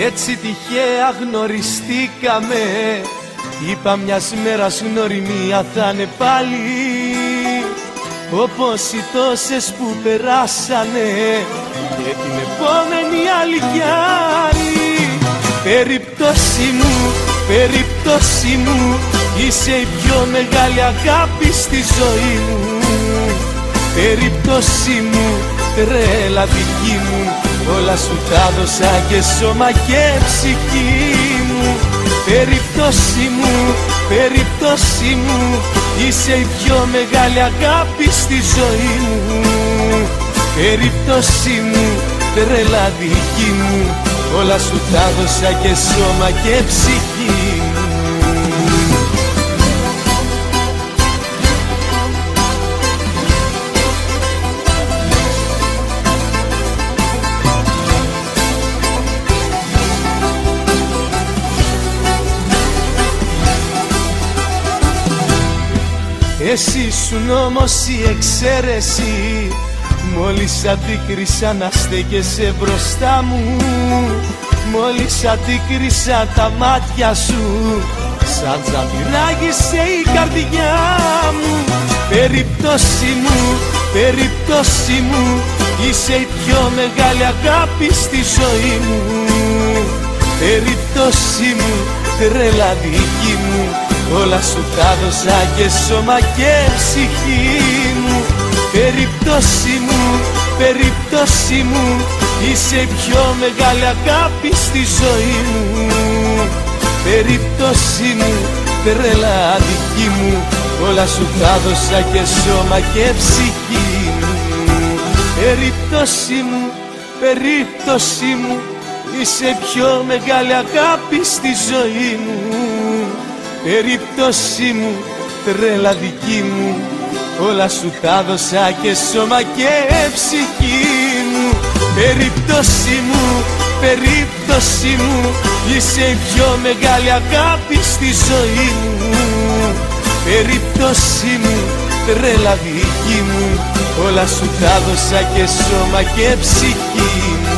Έτσι τυχαία γνωριστήκαμε. Είπα μιας μέρας γνωριμία θα είναι πάλι, όπως οι τόσες που περάσανε και την επόμενη άλλη κι άλλη. Περίπτωση μου, είσαι η πιο μεγάλη αγάπη στη ζωή μου. Περίπτωση μου, τρέλα δική μου, όλα σου τα δώσα και σώμα και ψυχή μου. Περίπτωση μου, είσαι η πιο μεγάλη αγάπη στη ζωή μου. Περίπτωση μου, τρέλα δική μου, όλα σου τα δώσα και σώμα και ψυχή μου. Εσύ ήσουν όμως η εξαίρεση, μόλις αντίκρισα να στέκεσαι μπροστά μου. Μόλις αντίκρισα τα μάτια σου, σαν τζαμπιράγισε η καρδιά μου. Περίπτωση μου, είσαι η πιο μεγάλη αγάπη στη ζωή μου. Περίπτωση μου, τρέλα δική μου, όλα σου τα δώσα και σώμα και ψυχή μου. Περίπτωση μου, είσαι η πιο μεγάλη αγάπη στη ζωή μου. Περίπτωση μου, τρέλα δική μου, όλα σου τα δώσα και σώμα και ψυχή μου. Περίπτωση μου, είσαι η πιο μεγάλη αγάπη στη ζωή μου. Περίπτωση μου, τρέλα δική μου, όλα σου τα δώσα και σώμα και ψυχή μου. Περίπτωση μου, είσαι η πιο μεγάλη αγάπη στη ζωή μου. Περίπτωση μου, τρέλα δική μου, όλα σου τα δώσα και σώμα και ψυχή μου.